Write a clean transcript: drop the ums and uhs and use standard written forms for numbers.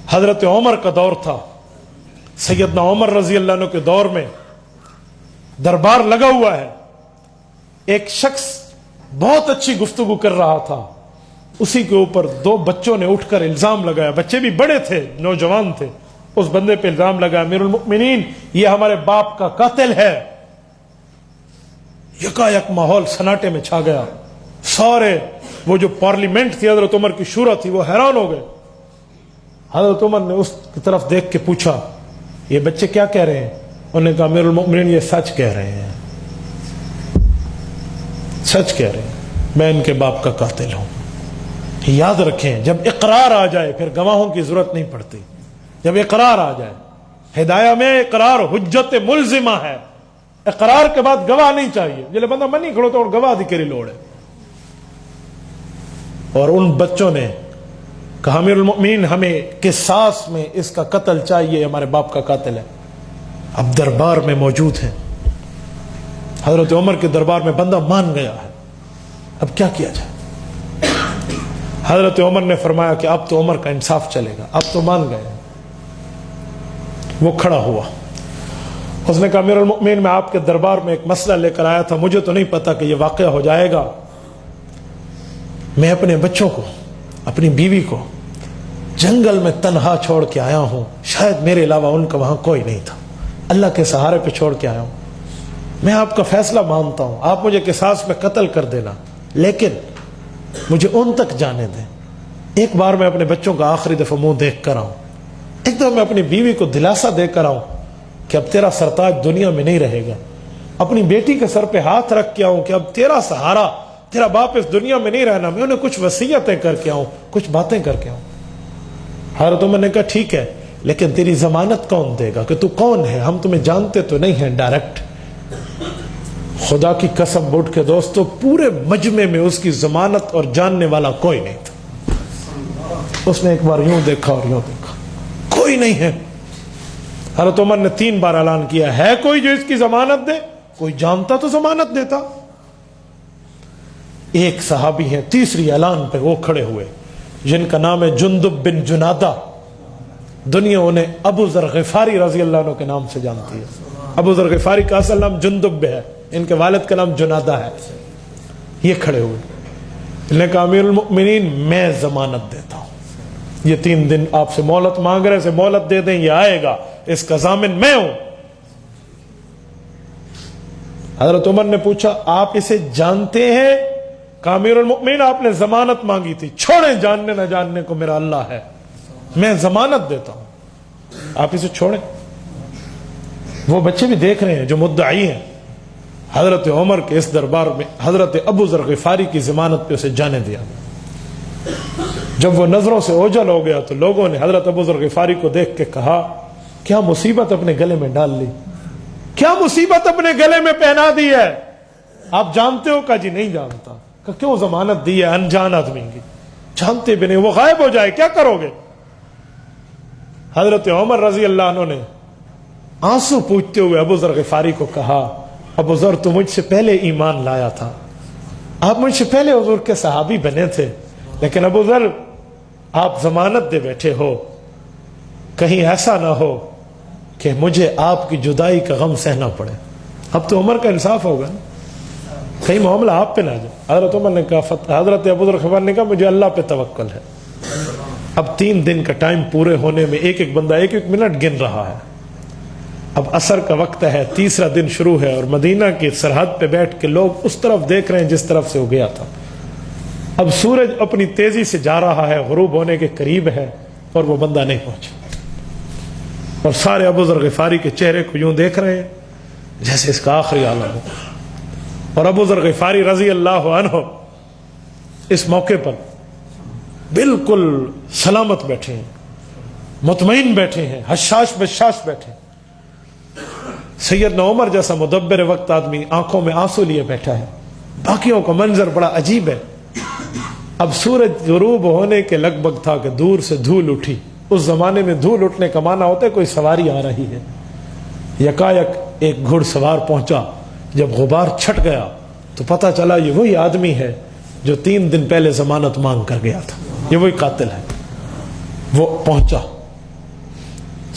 حضرت عمر کا دور تھا، سیدنا عمر رضی اللہ عنہ کے دور میں دربار لگا ہوا ہے، ایک شخص بہت اچھی گفتگو کر رہا تھا، اسی کے اوپر دو بچوں نے اٹھ کر الزام لگایا، بچے بھی بڑے تھے، نوجوان تھے، اس بندے پہ الزام لگایا امیر المؤمنین یہ ہمارے باپ کا قاتل ہے۔ یکایک ماحول سناٹے میں چھا گیا، سارے وہ جو پارلیمنٹ تھی حضرت عمر کی شورا تھی وہ حیران ہو گئے۔ حضرت عمر نے اس کی طرف دیکھ کے پوچھا یہ بچے کیا کہہ رہے ہیں؟ انہوں نے کہا امیر المؤمنین یہ سچ کہہ رہے ہیں، سچ کہہ رہے ہیں، میں ان کے باپ کا قاتل ہوں۔ یاد رکھیں جب اقرار آ جائے پھر گواہوں کی ضرورت نہیں پڑتی، جب اقرار آ جائے، ہدایہ میں اقرار حجت ملزمہ ہے، اقرار کے بعد گواہ نہیں چاہیے، جلے بندہ منی کھڑو تو اور گواہ دی کری لوڑ ہے۔ اور ان بچوں نے کہا امیر المؤمنین ہمیں قصاص میں اس کا قتل چاہیے، ہمارے باپ کا قاتل ہے۔ اب دربار میں موجود ہیں، حضرت عمر کے دربار میں بندہ مان گیا ہے، اب کیا کیا جائے؟ حضرت عمر نے فرمایا کہ اب تو عمر کا انصاف چلے گا، اب تو مان گئے۔ وہ کھڑا ہوا، اس نے کہا امیر المؤمنین میں آپ کے دربار میں ایک مسئلہ لے کر آیا تھا، مجھے تو نہیں پتا کہ یہ واقعہ ہو جائے گا، میں اپنے بچوں کو، اپنی بیوی کو جنگل میں تنہا چھوڑ کے آیا ہوں، شاید میرے علاوہ ان کا وہاں کوئی نہیں تھا، اللہ کے سہارے پہ چھوڑ کے آیا ہوں، میں آپ کا فیصلہ مانتا ہوں، آپ مجھے قصاص میں قتل کر دینا، لیکن مجھے ان تک جانے دیں، ایک بار میں اپنے بچوں کا آخری دفعہ منہ دیکھ کر آؤں، ایک دفعہ میں اپنی بیوی کو دلاسا دے کر آؤں کہ اب تیرا سرتاج دنیا میں نہیں رہے گا، اپنی بیٹی کے سر پہ ہاتھ رکھ کے آؤں کہ اب تیرا سہارا، تیرا باپ اس دنیا میں نہیں رہنا، میں انہیں کچھ وصیتیں کر کے آؤں، کچھ باتیں کر کے آؤں۔ حضرت عمر نے کہا ٹھیک ہے، لیکن تیری ضمانت کون دے گا کہ تو کون ہے؟ ہم تمہیں جانتے تو نہیں ہیں ڈائریکٹ۔ خدا کی قسم اٹھ کے دوستو پورے مجمع میں اس کی ضمانت اور جاننے والا کوئی نہیں تھا۔ اس نے ایک بار یوں دیکھا اور یوں دیکھا، کوئی نہیں ہے۔ حضرت عمر نے 3 بار اعلان کیا ہے کوئی جو اس کی ضمانت دے؟ کوئی جانتا تو ضمانت دیتا۔ ایک صحابی ہیں تیسری اعلان پہ وہ کھڑے ہوئے جن کا نام ہے جندب بن جنادہ، دنیا انہیں ابو ذر غفاری رضی اللہ عنہ کے نام سے جانتی ہے۔ ابو ذر غفاری کا اصل نام جندب ہے، ان کے والد کا نام جنادہ ہے۔ یہ کھڑے ہوئے، انہوں نے کہا امیر المؤمنین میں ضمانت دیتا ہوں، یہ 3 دن آپ سے مہلت مانگ رہے سے مہلت دے دیں، یہ آئے گا، اس کا ضامن میں ہوں۔ حضرت عمر نے پوچھا آپ اسے جانتے ہیں؟ کہا امیر المؤمنین آپ نے ضمانت مانگی تھی، چھوڑیں، جاننے نہ جاننے کو میرا اللہ ہے، میں ضمانت دیتا ہوں، آپ اسے چھوڑیں۔ وہ بچے بھی دیکھ رہے ہیں جو مدعی ہیں، حضرت عمر کے اس دربار میں حضرت ابو ذر غفاری کی ضمانت پہ اسے جانے دیا۔ جب وہ نظروں سے اوجھل ہو گیا تو لوگوں نے حضرت ابو ذر غفاری کو دیکھ کے کہا کیا مصیبت اپنے گلے میں ڈال لی، کیا مصیبت اپنے گلے میں پہنا دی ہے؟ آپ جانتے ہو؟ کہا جی نہیں جانتا۔ کہ کیوں ضمانت دی ہے انجان آدمی کی؟ جانتے بھی نہیں، وہ غائب ہو جائے کیا کرو گے؟ حضرت عمر رضی اللہ عنہ نے آنسو پوچھتے ہوئے ابو ذر غفاری کو کہا ابو ذر تو مجھ سے پہلے ایمان لایا تھا، آپ مجھ سے پہلے حضور کے صحابی بنے تھے، لیکن ابو ذر آپ ضمانت دے بیٹھے ہو، کہیں ایسا نہ ہو کہ مجھے آپ کی جدائی کا غم سہنا پڑے۔ اب تو عمر کا انصاف ہوگا، کہیں معاملہ آپ پہ نہ جائے۔ حضرت عمر نے کہا، حضرت ابو ذر غفاری نے کہا مجھے اللہ پہ توکل ہے۔ اب 3 دن کا ٹائم پورے ہونے میں ایک ایک بندہ 1-1 منٹ گن رہا ہے۔ اب عصر کا وقت ہے، تیسرا دن شروع ہے، اور مدینہ کی سرحد پہ بیٹھ کے لوگ اس طرف دیکھ رہے ہیں جس طرف سے وہ گیا تھا۔ اب سورج اپنی تیزی سے جا رہا ہے، غروب ہونے کے قریب ہے، اور وہ بندہ نہیں پہنچا، اور سارے ابو ذر غفاری کے چہرے کو یوں دیکھ رہے ہیں جیسے اس کا آخری عالم ہو۔ اور ابو ذر غفاری رضی اللہ عنہ اس موقع پر بالکل سلامت بیٹھے ہیں، مطمئن بیٹھے ہیں، حشاش بشاش بیٹھے ہیں۔ سیدنا عمر جیسا مدبر وقت آدمی آنکھوں میں آنسو لیے بیٹھا ہے، باقیوں کا منظر بڑا عجیب ہے۔ اب سورج غروب ہونے کے لگ بھگ تھا کہ دور سے دھول اٹھی۔ اس زمانے میں دھول اٹھنے کا معنی ہوتا ہے کوئی سواری آ رہی ہے۔ یکایک ایک گھڑ سوار پہنچا، جب غبار چھٹ گیا تو پتہ چلا یہ وہی آدمی ہے جو 3 دن پہلے ضمانت مانگ کر گیا تھا، یہ وہی قاتل ہے۔ وہ پہنچا،